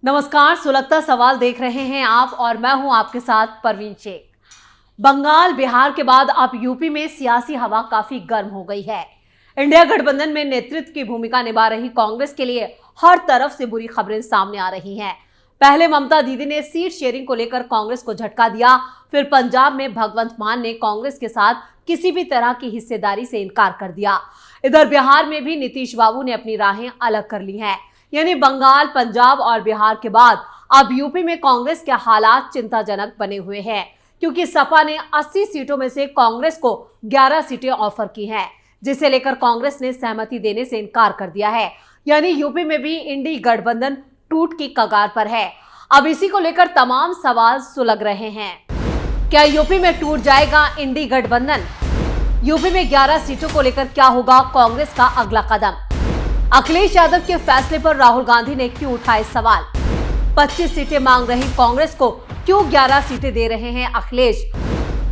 नमस्कार, सुलगता सवाल देख रहे हैं आप और मैं हूं आपके साथ परवीन शेख। बंगाल, बिहार के बाद अब यूपी में सियासी हवा काफी गर्म हो गई है। इंडिया गठबंधन में नेतृत्व की भूमिका निभा रही कांग्रेस के लिए हर तरफ से बुरी खबरें सामने आ रही हैं। पहले ममता दीदी ने सीट शेयरिंग को लेकर कांग्रेस को झटका दिया, फिर पंजाब में भगवंत मान ने कांग्रेस के साथ किसी भी तरह की हिस्सेदारी से इनकार कर दिया। इधर बिहार में भी नीतीश बाबू ने अपनी राहें अलग कर ली हैं। यानी बंगाल, पंजाब और बिहार के बाद अब यूपी में कांग्रेस के हालात चिंताजनक बने हुए हैं, क्योंकि सपा ने 80 सीटों में से कांग्रेस को 11 सीटें ऑफर की हैं, जिसे लेकर कांग्रेस ने सहमति देने से इनकार कर दिया है। यानी यूपी में भी इंडी गठबंधन टूट की कगार पर है। अब इसी को लेकर तमाम सवाल सुलग रहे हैं। क्या यूपी में टूट जाएगा इंडी गठबंधन? यूपी में 11 सीटों को लेकर क्या होगा कांग्रेस का अगला कदम? अखिलेश यादव के फैसले पर राहुल गांधी ने क्यों उठाए सवाल? 25 सीटें मांग रही कांग्रेस को क्यों 11 सीटें दे रहे हैं अखिलेश?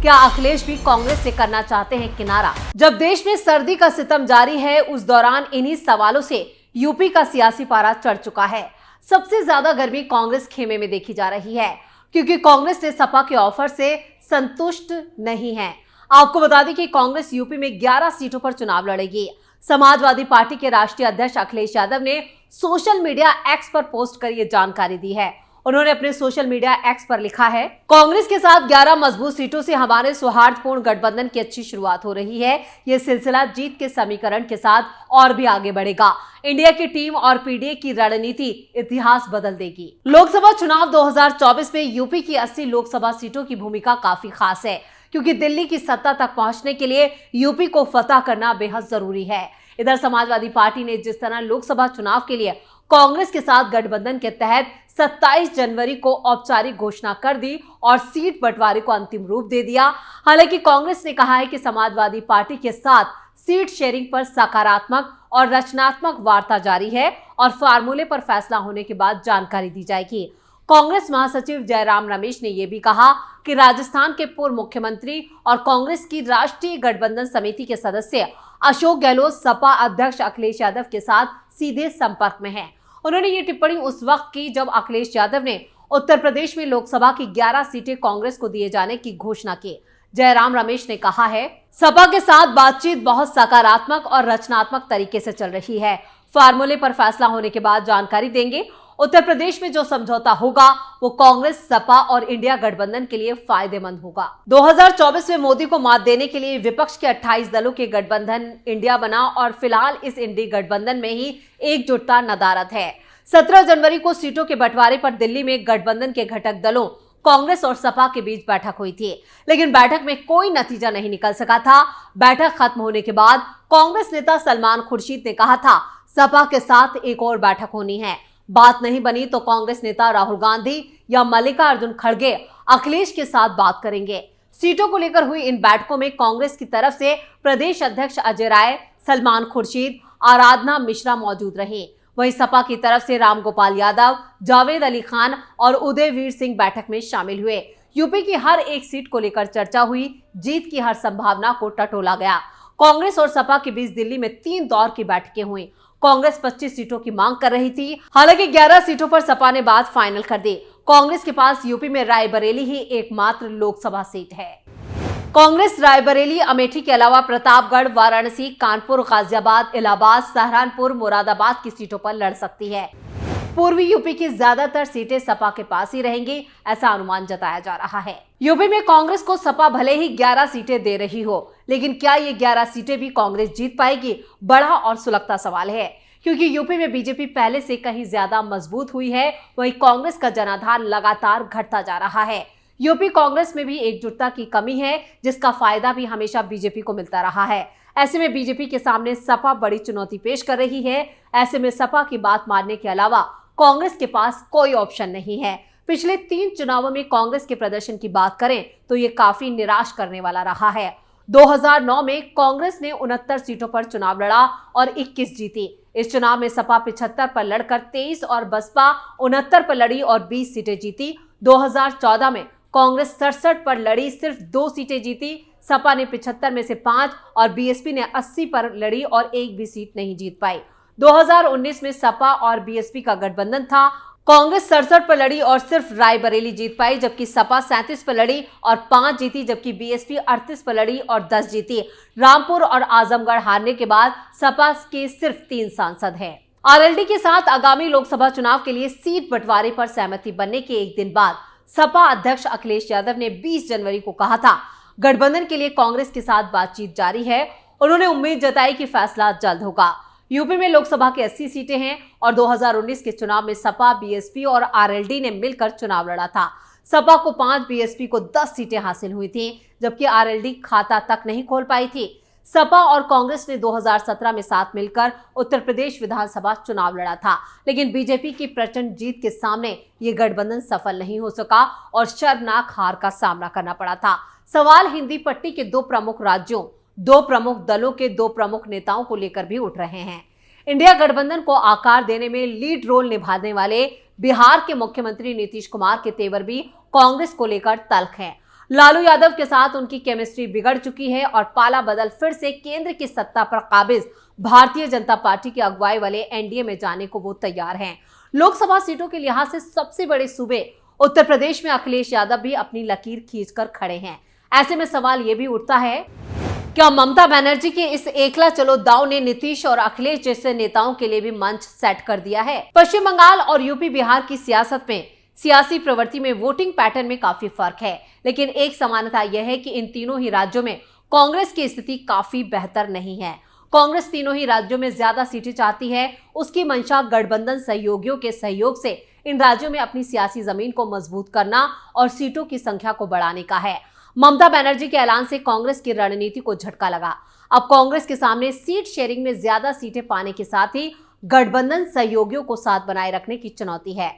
क्या अखिलेश भी कांग्रेस से करना चाहते हैं किनारा? जब देश में सर्दी का सितम जारी है, उस दौरान इन्हीं सवालों से यूपी का सियासी पारा चढ़ चुका है। सबसे ज्यादा गर्मी कांग्रेस खेमे में देखी जा रही है, क्योंकि कांग्रेस ने सपा के ऑफर से संतुष्ट नहीं है। आपको बता दें कि कांग्रेस यूपी में 11 सीटों पर चुनाव लड़ेगी। समाजवादी पार्टी के राष्ट्रीय अध्यक्ष अखिलेश यादव ने सोशल मीडिया एक्स पर पोस्ट कर ये जानकारी दी है। उन्होंने अपने सोशल मीडिया एक्स पर लिखा है, कांग्रेस के साथ 11 मजबूत सीटों से हमारे सौहार्दपूर्ण गठबंधन की अच्छी शुरुआत हो रही है। ये सिलसिला जीत के समीकरण के साथ और भी आगे बढ़ेगा। इंडिया की टीम और पीडीए की रणनीति इतिहास बदल देगी। लोकसभा चुनाव 2024 में यूपी की 80 लोकसभा सीटों की भूमिका काफी खास है, क्योंकि दिल्ली की सत्ता तक पहुंचने के लिए यूपी को फतह करना बेहद जरूरी है। इधर समाजवादी पार्टी ने जिस तरह लोकसभा चुनाव के लिए कांग्रेस के साथ गठबंधन के तहत 27 जनवरी को औपचारिक घोषणा कर दी और सीट बंटवारे को अंतिम रूप दे दिया। हालांकि कांग्रेस ने कहा है कि समाजवादी पार्टी के साथ सीट शेयरिंग पर सकारात्मक और रचनात्मक वार्ता जारी है और फार्मूले पर फैसला होने के बाद जानकारी दी जाएगी। कांग्रेस महासचिव जयराम रमेश ने यह भी कहा कि राजस्थान के पूर्व मुख्यमंत्री और कांग्रेस की राष्ट्रीय गठबंधन समिति के सदस्य अशोक गहलोत सपा अध्यक्ष अखिलेश यादव के साथ सीधे संपर्क में हैं। उन्होंने ये टिप्पणी उस वक्त की जब अखिलेश यादव ने उत्तर प्रदेश में लोकसभा की 11 सीटें कांग्रेस को दिए जाने की घोषणा की। जयराम रमेश ने कहा है, सपा के साथ बातचीत बहुत सकारात्मक और रचनात्मक तरीके से चल रही है। फार्मूले पर फैसला होने के बाद जानकारी देंगे। उत्तर प्रदेश में जो समझौता होगा वो कांग्रेस, सपा और इंडिया गठबंधन के लिए फायदेमंद होगा। 2024 में मोदी को मात देने के लिए विपक्ष के 28 दलों के गठबंधन इंडिया बना और फिलहाल इस इंडी गठबंधन में ही एकजुटता नदारद है। 17 जनवरी को सीटों के बंटवारे पर दिल्ली में गठबंधन के घटक दलों कांग्रेस और सपा के बीच बैठक हुई थी, लेकिन बैठक में कोई नतीजा नहीं निकल सका था। बैठक खत्म होने के बाद कांग्रेस नेता सलमान खुर्शीद ने कहा था, सपा के साथ एक और बैठक होनी है। बात नहीं बनी तो कांग्रेस नेता राहुल गांधी या मल्लिकार्जुन खड़गे अखिलेश के साथ बात करेंगे। सीटों को लेकर हुई इन बैठकों में कांग्रेस की तरफ से प्रदेश अध्यक्ष अजय राय, सलमान खुर्शीद, आराधना मिश्रा मौजूद रहे। वहीं सपा की तरफ से रामगोपाल यादव, जावेद अली खान और उदयवीर सिंह बैठक में शामिल हुए। यूपी की हर एक सीट को लेकर चर्चा हुई। जीत की हर संभावना को टटोला गया। कांग्रेस और सपा के बीच दिल्ली में 3 दौर की बैठकें हुई। कांग्रेस 25 सीटों की मांग कर रही थी, हालांकि 11 सीटों पर सपा ने बात फाइनल कर दी। कांग्रेस के पास यूपी में रायबरेली ही एकमात्र लोकसभा सीट है। कांग्रेस रायबरेली, अमेठी के अलावा प्रतापगढ़, वाराणसी, कानपुर, गाजियाबाद, इलाहाबाद, सहारनपुर, मुरादाबाद की सीटों पर लड़ सकती है। पूर्वी यूपी की ज्यादातर सीटें सपा के पास ही रहेंगी, ऐसा अनुमान जताया जा रहा है। यूपी में कांग्रेस को सपा भले ही 11 सीटें दे रही हो, लेकिन क्या ये 11 सीटें भी कांग्रेस जीत पाएगी? बड़ा और सुलगता सवाल है, क्योंकि यूपी में बीजेपी पहले से कहीं ज्यादा मजबूत हुई है, वहीं कांग्रेस का जनाधार लगातार घटता जा रहा है। यूपी कांग्रेस में भी एकजुटता की कमी है, जिसका फायदा भी हमेशा बीजेपी को मिलता रहा है। ऐसे में बीजेपी के सामने सपा बड़ी चुनौती पेश कर रही है। ऐसे में सपा की बात मानने के अलावा कांग्रेस के पास कोई ऑप्शन नहीं है। पिछले 3 चुनावों में कांग्रेस के प्रदर्शन की बात करें तो ये काफी निराश करने वाला रहा है। 2009 में कांग्रेस ने 69 सीटों पर चुनाव लड़ा और 21 जीती। इस चुनाव में सपा 75 पर लड़कर 23 और बसपा 69 पर लड़ी और 20 सीटें जीती। 2014 में कांग्रेस 67 पर लड़ी, सिर्फ 2 सीटें जीती। सपा ने 75 में से 5 और बीएसपी ने 80 पर लड़ी और एक भी सीट नहीं जीत पाई। 2019 में सपा और बीएसपी का गठबंधन था। कांग्रेस 67 पर लड़ी और सिर्फ रायबरेली जीत पाई, जबकि सपा 37 पर लड़ी और 5 जीती, जबकि बीएसपी 38 पर लड़ी और 10 जीती। रामपुर और आजमगढ़ हारने के बाद सपा के सिर्फ 3 सांसद हैं। आरएलडी के साथ आगामी लोकसभा चुनाव के लिए सीट बंटवारे पर सहमति बनने के एक दिन बाद सपा अध्यक्ष अखिलेश यादव ने 20 जनवरी को कहा था गठबंधन के लिए कांग्रेस के साथ बातचीत जारी है। उन्होंने उम्मीद जताई कि फैसला जल्द होगा। यूपी में लोकसभा की 80 सीटें हैं और 2019 के चुनाव में सपा, बीएसपी और आरएलडी ने मिलकर चुनाव लड़ा था। सपा को 5, बीएसपी को 10 सीटें हासिल हुई थी, जबकि आरएलडी खाता तक नहीं खोल पाई थी। सपा और कांग्रेस ने 2017 में साथ मिलकर उत्तर प्रदेश विधानसभा चुनाव लड़ा था, लेकिन बीजेपी की प्रचंड जीत के सामने ये गठबंधन सफल नहीं हो सका और शर्मनाक हार का सामना करना पड़ा था। सवाल हिंदी पट्टी के 2 प्रमुख राज्यों, 2 प्रमुख दलों के 2 प्रमुख नेताओं को लेकर भी उठ रहे हैं। इंडिया गठबंधन को आकार देने में लीड रोल निभाने वाले बिहार के मुख्यमंत्री नीतीश कुमार के तेवर भी कांग्रेस को लेकर तल्ख हैं। लालू यादव के साथ उनकी केमिस्ट्री बिगड़ चुकी है और पाला बदल फिर से केंद्र की सत्ता पर काबिज भारतीय जनता पार्टी की अगुवाई वाले एनडीए में जाने को वो तैयार हैं। लोकसभा सीटों के लिहाज से सबसे बड़े सूबे उत्तर प्रदेश में अखिलेश यादव भी अपनी लकीर खींचकर खड़े हैं। ऐसे में सवाल ये भी उठता है, क्या ममता बनर्जी के इस एकला चलो दाव ने नीतीश और अखिलेश जैसे नेताओं के लिए भी मंच सेट कर दिया है? पश्चिम बंगाल और यूपी बिहार की सियासत में सियासी प्रवृत्ति में वोटिंग पैटर्न में काफी फर्क है, लेकिन एक समानता यह है कि इन तीनों ही राज्यों में कांग्रेस की स्थिति काफी बेहतर नहीं है। कांग्रेस तीनों ही राज्यों में ज्यादा सीटें चाहती है। उसकी मंशा गठबंधन सहयोगियों के सहयोग से इन राज्यों में अपनी सियासी जमीन को मजबूत करना और सीटों की संख्या को बढ़ाने का है। ममता बनर्जी के ऐलान से कांग्रेस की रणनीति को झटका लगा। अब कांग्रेस के सामने सीट शेयरिंग में ज्यादा सीटें पाने के साथ ही गठबंधन सहयोगियों को साथ बनाए रखने की चुनौती है।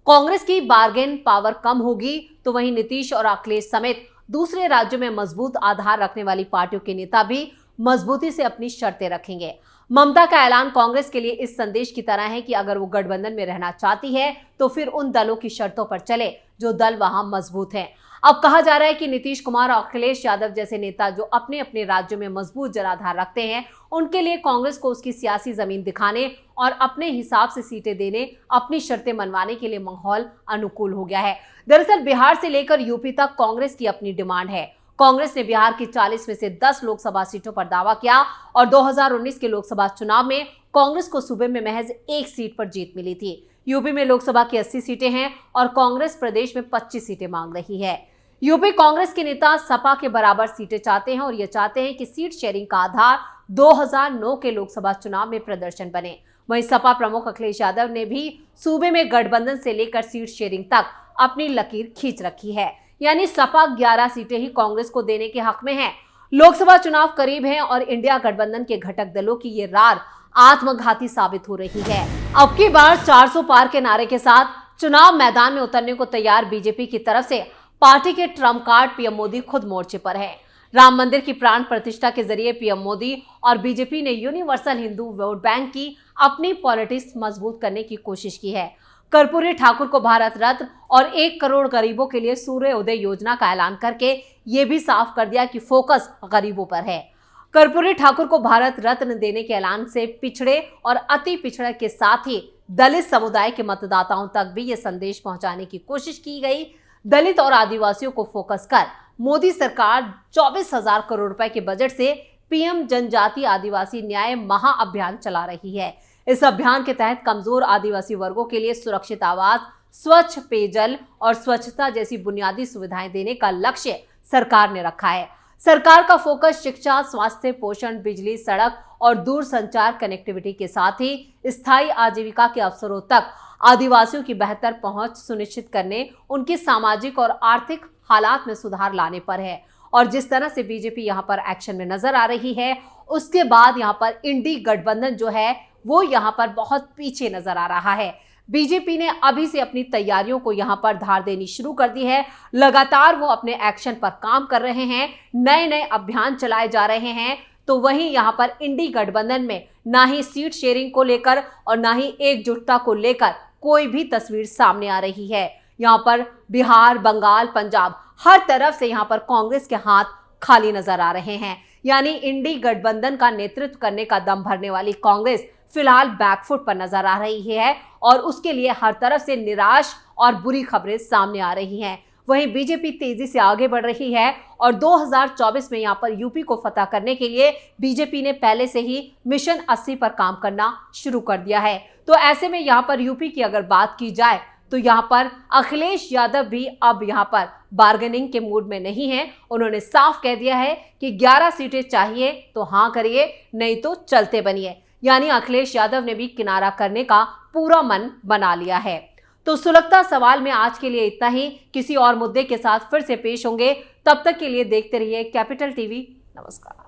कांग्रेस की बार्गेन पावर कम होगी तो वहीं नीतीश और अखिलेश समेत दूसरे राज्यों में मजबूत आधार रखने वाली पार्टियों के नेता भी मजबूती से अपनी शर्तें रखेंगे। ममता का ऐलान कांग्रेस के लिए इस संदेश की तरह है कि अगर वो गठबंधन में रहना चाहती है तो फिर उन दलों की शर्तों पर चले जो दल वहां मजबूत हैं। अब कहा जा रहा है कि नीतीश कुमार और अखिलेश यादव जैसे नेता जो अपने अपने राज्यों में मजबूत जनाधार रखते हैं, उनके लिए कांग्रेस को उसकी सियासी जमीन दिखाने और अपने हिसाब से सीटें देने, अपनी शर्तें मनवाने के लिए माहौल अनुकूल हो गया है। दरअसल बिहार से लेकर यूपी तक कांग्रेस की अपनी डिमांड है। कांग्रेस ने बिहार की 40 में से 10 लोकसभा सीटों पर दावा किया और 2019 के लोकसभा चुनाव में कांग्रेस को सूबे में महज 1 सीट पर जीत मिली थी। यूपी में लोकसभा की 80 सीटें हैं और कांग्रेस प्रदेश में 25 सीटें मांग रही है। यूपी कांग्रेस के नेता सपा के बराबर सीटें चाहते हैं और ये चाहते हैं कि सीट शेयरिंग का आधार 2009 के लोकसभा चुनाव में प्रदर्शन बने। वहीं सपा प्रमुख अखिलेश यादव ने भी सूबे में गठबंधन से लेकर सीट शेयरिंग तक अपनी लकीर खींच रखी है, यानी सपा 11 सीटें ही कांग्रेस को देने के हक में है। लोकसभा चुनाव करीब है और इंडिया गठबंधन के घटक दलों की ये रार आत्मघाती साबित हो रही है। अब की बार 400 पार के नारे के साथ चुनाव मैदान में उतरने को तैयार बीजेपी की तरफ से पार्टी के ट्रम्प कार्ड पीएम मोदी खुद मोर्चे पर है। राम मंदिर की प्राण प्रतिष्ठा के जरिए पीएम मोदी और बीजेपी ने यूनिवर्सल हिंदू वोट बैंक की अपनी पॉलिटिक्स मजबूत करने की कोशिश की है। कर्पूरी ठाकुर को भारत रत्न और 1 करोड़ गरीबों के लिए सूर्य उदय योजना का ऐलान करके ये भी साफ कर दिया कि फोकस गरीबों पर है। कर्पूरी ठाकुर को भारत रत्न देने के ऐलान से पिछड़े और अति पिछड़े के साथ ही दलित समुदाय के मतदाताओं तक भी ये संदेश पहुंचाने की कोशिश की गई। दलित और आदिवासियों को फोकस कर मोदी सरकार 24,000 करोड़ रुपए के बजट से पीएम जनजाति आदिवासी न्याय महाअभियान चला रही है। इस अभियान के तहत कमजोर आदिवासी वर्गों के लिए सुरक्षित आवास, स्वच्छ पेयजल और स्वच्छता जैसी बुनियादी सुविधाएं देने का लक्ष्य सरकार ने रखा है। सरकार का फोकस शिक्षा, स्वास्थ्य, पोषण, बिजली, सड़क और दूर संचार कनेक्टिविटी के साथ ही स्थायी आजीविका के अवसरों तक आदिवासियों की बेहतर पहुंच सुनिश्चित करने, उनकी सामाजिक और आर्थिक हालात में सुधार लाने पर है। और जिस तरह से बीजेपी यहां पर एक्शन में नजर आ रही है, उसके बाद यहां पर इंडी गठबंधन जो है वो यहां पर बहुत पीछे नजर आ रहा है। बीजेपी ने अभी से अपनी तैयारियों को यहां पर धार देनी शुरू कर दी है। लगातार वो अपने एक्शन पर काम कर रहे हैं, नए नए अभियान चलाए जा रहे हैं। तो वहीं यहां पर इंडी गठबंधन में ना ही सीट शेयरिंग को लेकर और ना ही एकजुटता को लेकर कोई भी तस्वीर सामने आ रही है। यहां पर बिहार, बंगाल, पंजाब हर तरफ से यहां पर कांग्रेस के हाथ खाली नजर आ रहे हैं। यानी इंडी गठबंधन का नेतृत्व करने का दम भरने वाली कांग्रेस फिलहाल बैकफुट पर नजर आ रही है और उसके लिए हर तरफ से निराश और बुरी खबरें सामने आ रही हैं। वहीं बीजेपी तेजी से आगे बढ़ रही है और 2024 में यहां पर यूपी को फतह करने के लिए बीजेपी ने पहले से ही मिशन 80 पर काम करना शुरू कर दिया है। तो ऐसे में यहां पर यूपी की अगर बात की जाए तो यहां पर अखिलेश यादव भी अब यहां पर बार्गेनिंग के मूड में नहीं है। उन्होंने साफ कह दिया है कि 11 सीटें चाहिए तो हां करिए, नहीं तो चलते बनिए। यानी अखिलेश यादव ने भी किनारा करने का पूरा मन बना लिया है। तो सुलगता सवाल में आज के लिए इतना ही। किसी और मुद्दे के साथ फिर से पेश होंगे, तब तक के लिए देखते रहिए कैपिटल टीवी। नमस्कार।